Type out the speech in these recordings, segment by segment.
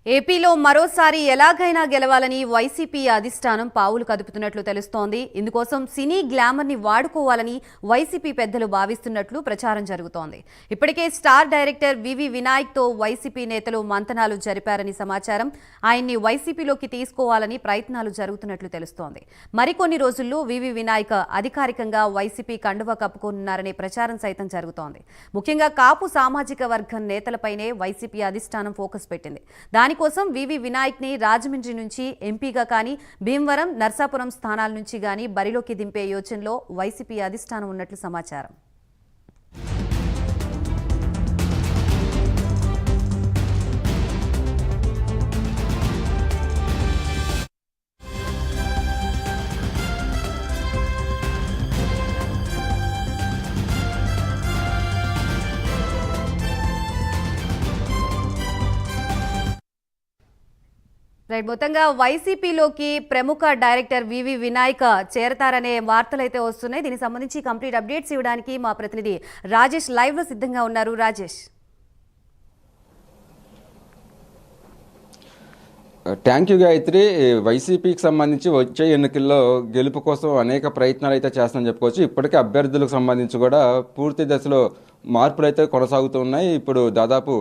ఏపీలో మరోసారి ఎలాగైనా గెలవాలని వైసీపీ అధిష్టానం పావులు కదుపుతున్నట్లు తెలుస్తోంది. ఇందుకోసం సినీ గ్లామర్ ని వాడుకోవాలని వైసీపీ పెద్దలు భావిస్తున్నట్లు ప్రచారం జరుగుతోంది. ఇప్పటికే స్టార్ డైరెక్టర్ వివి వినాయక్ తో వైసీపీ నేతలు మంతనాలు జరిపారని సమాచారం. ఆయన్ని వైసీపీలోకి తీసుకోవాలని ప్రయత్నాలు జరుగుతున్నట్లు తెలుస్తోంది. మరికొన్ని రోజుల్లో వివి వినాయక్ అధికారికంగా వైసీపీ కండువా కప్పుకోనున్నారనే ప్రచారం సైతం జరుగుతోంది. ముఖ్యంగా కాపు సామాజిక వర్గం నేతలపైనే వైసీపీ అధిష్టానం ఫోకస్ పెట్టింది. దానికోసం వివి వినాయక్ ని రాజమండ్రి నుంచి ఎంపీగా కానీ భీమవరం, నర్సాపురం స్థానాల నుంచి గానీ బరిలోకి దింపే యోచనలో వైసీపీ అధిష్టానం ఉన్నట్లు సమాచారం. మొత్తంగా వైసీపీలోకి ప్రముఖ డైరెక్టర్ వివి వినాయక్ చేరతారనే వార్తలు అయితే వస్తున్నాయి. దీనికి సంబంధించి కంప్లీట్ అప్డేట్స్ ఇవ్వడానికి మా ప్రతినిధి రాజేష్ లైవ్ లో సిద్ధంగా ఉన్నారు. Rajesh, thank you Gayatri. వైసీపీకి సంబంధించి వచ్చే ఎన్నికల్లో గెలుపు కోసం అనేక ప్రయత్నాలు అయితే చేస్తామని చెప్పుకోవచ్చు. ఇప్పటికే అభ్యర్థులకు సంబంధించి కూడా పూర్తి దశలో మార్పులు అయితే కొనసాగుతున్నాయి. ఇప్పుడు దాదాపు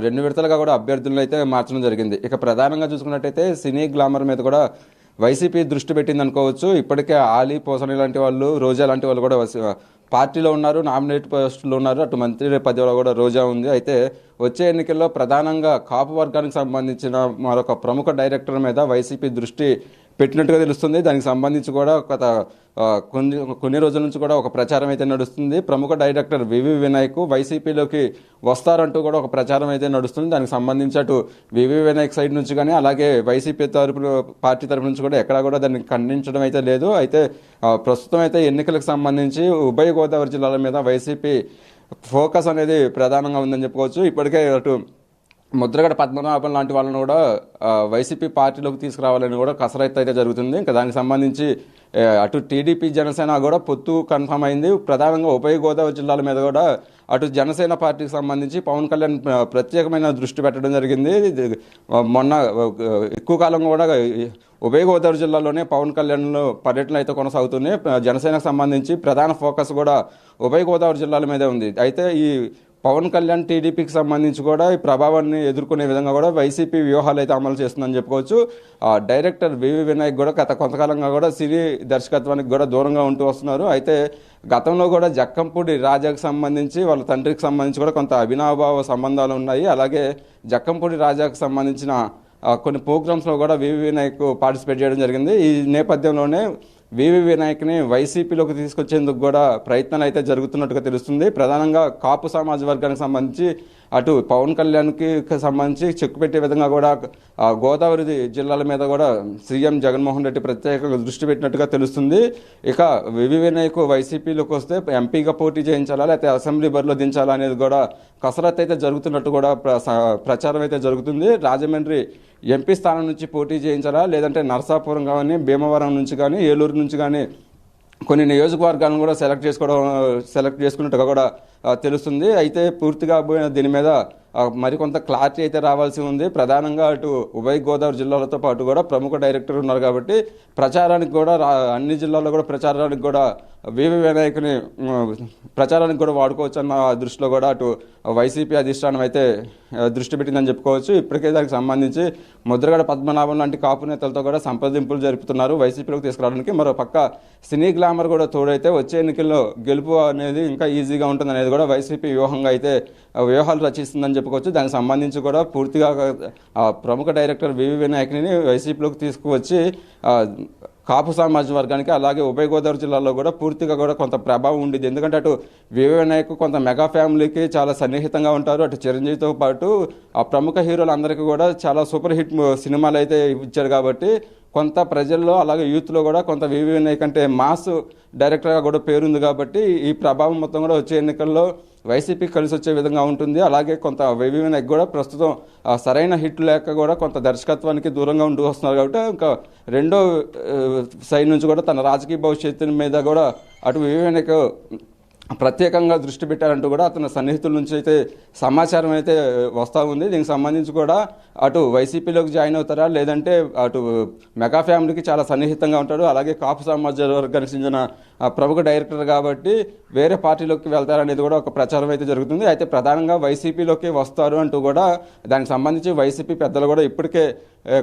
2 విడతలుగా కూడా అభ్యర్థులను అయితే మార్చడం జరిగింది. ఇక ప్రధానంగా చూసుకున్నట్టయితే సినీ గ్లామర్ మీద కూడా వైసీపీ దృష్టి పెట్టింది అనుకోవచ్చు. ఇప్పటికే ఆలీ, పోసని లాంటి వాళ్ళు, రోజా లాంటి వాళ్ళు కూడా పార్టీలో ఉన్నారు, నామినేట్ పోస్టులు ఉన్నారు. అటు మంత్రి పదవిలో కూడా రోజా ఉంది. అయితే వచ్చే ఎన్నికల్లో ప్రధానంగా కాపు వర్గానికి సంబంధించిన మరొక ప్రముఖ డైరెక్టర్ మీద వైసీపీ దృష్టి పెట్టినట్టుగా తెలుస్తుంది. దానికి సంబంధించి కూడా కొన్ని రోజుల నుంచి కూడా ఒక ప్రచారం అయితే నడుస్తుంది. ప్రముఖ డైరెక్టర్ వివి వినాయక్ వైసీపీలోకి వస్తారంటూ కూడా ఒక ప్రచారం అయితే నడుస్తుంది. దానికి సంబంధించి అటు వివి వినాయక్ సైడ్ నుంచి కానీ అలాగే వైసీపీ పార్టీ తరపు నుంచి కూడా ఎక్కడా కూడా దాన్ని ఖండించడం అయితే లేదు. అయితే ప్రస్తుతం అయితే ఎన్నికలకు సంబంధించి ఉభయ గోదావరి జిల్లాల మీద వైసీపీ ఫోకస్ అనేది ప్రధానంగా ఉందని చెప్పుకోవచ్చు. ఇప్పటికే అటు ముద్రగడ పద్మనాభం లాంటి వాళ్ళని కూడా వైసీపీ పార్టీలోకి తీసుకురావాలని కూడా కసరత్తు అయితే జరుగుతుంది. ఇంకా దానికి సంబంధించి అటు టీడీపీ, జనసేన కూడా పొత్తు కన్ఫర్మ్ అయింది. ప్రధానంగా ఉభయ గోదావరి జిల్లాల మీద కూడా అటు జనసేన పార్టీకి సంబంధించి పవన్ కళ్యాణ్ ప్రత్యేకమైన దృష్టి పెట్టడం జరిగింది. మొన్న ఎక్కువ కాలం కూడా ఉభయ గోదావరి జిల్లాలోనే పవన్ కళ్యాణ్ పర్యటనలు అయితే కొనసాగుతున్నాయి. జనసేనకు సంబంధించి ప్రధాన ఫోకస్ కూడా ఉభయ గోదావరి జిల్లాల మీదే ఉంది. అయితే ఈ పవన్ కళ్యాణ్ టీడీపీకి సంబంధించి కూడా ఈ ప్రభావాన్ని ఎదుర్కొనే విధంగా కూడా వైసీపీ వ్యూహాలు అయితే అమలు చేస్తుందని చెప్పుకోవచ్చు. డైరెక్టర్ వివి వినాయక్ కూడా గత కొంతకాలంగా కూడా సినీ దర్శకత్వానికి కూడా దూరంగా ఉంటూ వస్తున్నారు. అయితే గతంలో కూడా జక్కంపూడి రాజాకు సంబంధించి వాళ్ళ తండ్రికి సంబంధించి కూడా కొంత అవినాభావ సంబంధాలు ఉన్నాయి. అలాగే జక్కంపూడి రాజాకు సంబంధించిన కొన్ని ప్రోగ్రామ్స్లో కూడా వివి వినాయక్ పార్టిసిపేట్ చేయడం జరిగింది. ఈ నేపథ్యంలోనే వివి వినాయక్ని వైసీపీలోకి తీసుకొచ్చేందుకు కూడా ప్రయత్నాలు అయితే జరుగుతున్నట్టుగా తెలుస్తుంది. ప్రధానంగా కాపు సమాజ వర్గానికి సంబంధించి అటు పవన్ కళ్యాణ్కి సంబంధించి చెక్కు పెట్టే విధంగా కూడా గోదావరి జిల్లాల మీద కూడా సీఎం జగన్మోహన్ రెడ్డి ప్రత్యేకంగా దృష్టి పెట్టినట్టుగా తెలుస్తుంది. ఇక వివి వినాయక్ వైసీపీలోకి వస్తే ఎంపీగా పోటీ చేయించాలా లేకపోతే అసెంబ్లీ బరిలో దించాలా అనేది కూడా కసరత్తు అయితే జరుగుతున్నట్టు కూడా ప్రచారం అయితే జరుగుతుంది. రాజమండ్రి ఎంపీ స్థానం నుంచి పోటీ చేయించాలా లేదంటే నర్సాపురం కానీ, భీమవరం నుంచి కానీ, ఏలూరు నుంచి కానీ కొన్ని నియోజకవర్గాలను కూడా సెలెక్ట్ చేసుకున్నట్టుగా కూడా తెలుస్తుంది. అయితే పూర్తిగా దీని మీద మరికొంత క్లారిటీ అయితే రావాల్సి ఉంది. ప్రధానంగా అటు ఉభయ గోదావరి జిల్లాలతో పాటు కూడా ప్రముఖ డైరెక్టర్ ఉన్నారు కాబట్టి ప్రచారానికి కూడా అన్ని జిల్లాల్లో కూడా ప్రచారానికి కూడా వివి వినాయక్ని ప్రచారానికి కూడా వాడుకోవచ్చు అన్న దృష్టిలో కూడా అటు వైసీపీ అధిష్టానం అయితే దృష్టి పెట్టిందని చెప్పుకోవచ్చు. ఇప్పటికే దానికి సంబంధించి ముద్రగడ పద్మనాభం లాంటి కాపు నేతలతో కూడా సంప్రదింపులు జరుపుతున్నారు వైసీపీలోకి తీసుకురావడానికి. మరో పక్క సినీ గ్లామర్ కూడా తోడైతే వచ్చే ఎన్నికల్లో గెలుపు అనేది ఇంకా ఈజీగా ఉంటుంది అనేది కూడా వైసీపీ వ్యూహంగా అయితే వ్యూహాలు రచిస్తుందని చెప్పుకోవచ్చు. దానికి సంబంధించి కూడా పూర్తిగా ప్రముఖ డైరెక్టర్ వివి వినాయక్ని వైసీపీలోకి తీసుకువచ్చి కాపు సమాజ వర్గానికి అలాగే ఉభయ గోదావరి జిల్లాలో కూడా పూర్తిగా కూడా కొంత ప్రభావం ఉండేది. ఎందుకంటే అటు వివి వినాయక్ కొంత మెగా ఫ్యామిలీకి చాలా సన్నిహితంగా ఉంటారు. అటు చిరంజీవితో పాటు ఆ ప్రముఖ హీరోలు అందరికీ కూడా చాలా సూపర్ హిట్ సినిమాలు అయితే ఇచ్చారు కాబట్టి కొంత ప్రజల్లో అలాగే యూత్లో కూడా కొంత వివి వినాయక్ అంటే మాస్ డైరెక్టర్గా కూడా పేరుంది కాబట్టి ఈ ప్రభావం మొత్తం కూడా వచ్చే ఎన్నికల్లో వైసీపీకి కలిసి వచ్చే విధంగా ఉంటుంది. అలాగే కొంత వివి వినాయక్ కూడా ప్రస్తుతం సరైన హిట్ లేక కూడా కొంత దర్శకత్వానికి దూరంగా ఉంటూ వస్తున్నారు కాబట్టి ఇంకా రెండో సైడ్ నుంచి కూడా తన రాజకీయ భవిష్యత్తు మీద కూడా అటు వివి వినాయక్ ప్రత్యేకంగా దృష్టి పెట్టారంటూ కూడా అతని సన్నిహితుల నుంచి అయితే సమాచారం అయితే వస్తూ ఉంది. దీనికి సంబంధించి కూడా అటు వైసీపీలోకి జాయిన్ అవుతారా, లేదంటే అటు మెగా ఫ్యామిలీకి చాలా సన్నిహితంగా ఉంటాడు, అలాగే కాపు సమాజ వర్గానికి చెందిన ప్రముఖ డైరెక్టర్ కాబట్టి వేరే పార్టీలోకి వెళ్తారనేది కూడా ఒక ప్రచారం అయితే జరుగుతుంది. అయితే ప్రధానంగా వైసీపీలోకి వస్తారు అంటూ కూడా దానికి సంబంధించి వైసీపీ పెద్దలు కూడా ఇప్పటికే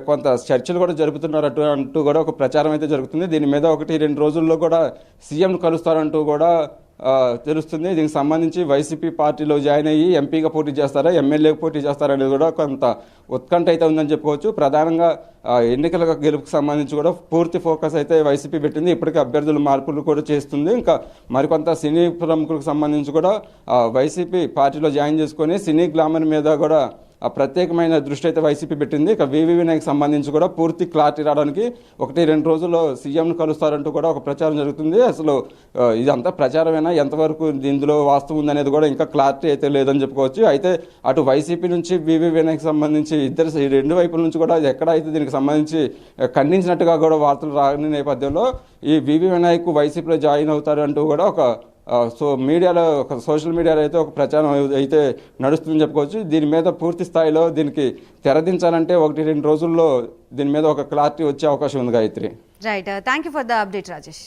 కొంత చర్చలు కూడా జరుపుతున్నారు అంటూ కూడా ఒక ప్రచారం అయితే జరుగుతుంది. దీని మీద 1-2 రోజుల్లో కూడా సీఎంను కలుస్తారంటూ కూడా తెలుస్తుంది. దీనికి సంబంధించి వైసీపీ పార్టీలో జాయిన్ అయ్యి ఎంపీగా పోటీ చేస్తారా, ఎమ్మెల్యేగా పోటీ చేస్తారా అనేది కూడా కొంత ఉత్కంఠ అయితే ఉందని చెప్పుకోవచ్చు. ప్రధానంగా ఎన్నికల గెలుపుకు సంబంధించి కూడా పూర్తి ఫోకస్ అయితే వైసీపీ పెట్టింది. ఇప్పటికే అభ్యర్థులు మార్పులు కూడా చేస్తుంది. ఇంకా మరికొంత సినీ ప్రముఖులకు సంబంధించి కూడా వైసీపీ పార్టీలో జాయిన్ చేసుకొని సినీ గ్లామర్ మీద కూడా ప్రత్యేకమైన దృష్టి అయితే వైసీపీ పెట్టింది. ఇక వివి వినయ్కి సంబంధించి కూడా పూర్తి క్లారిటీ రావడానికి 1-2 రోజుల్లో సీఎంను కలుస్తారంటూ కూడా ఒక ప్రచారం జరుగుతుంది. అసలు ఇదంతా ప్రచారమైనా ఎంతవరకు ఇందులో వాస్తవం ఉందనేది కూడా ఇంకా క్లారిటీ అయితే లేదని చెప్పుకోవచ్చు. అయితే అటు వైసీపీ నుంచి వివి వినయ్కి సంబంధించి ఈ రెండు వైపుల నుంచి కూడా ఎక్కడైతే దీనికి సంబంధించి ఖండించినట్టుగా కూడా వార్తలు రాని నేపథ్యంలో ఈ వివి వినయ్కు వైసీపీలో జాయిన్ అవుతారు అంటూ కూడా ఒక సోషల్ మీడియాలో అయితే ఒక ప్రచారం అయితే నడుస్తుందని చెప్పుకోవచ్చు. దీని మీద పూర్తి స్థాయిలో దీనికి తెరదించాలంటే 1-2 రోజుల్లో దీని మీద ఒక క్లారిటీ వచ్చే అవకాశం ఉంది Gayatri. Right, thank you for the update Rajesh.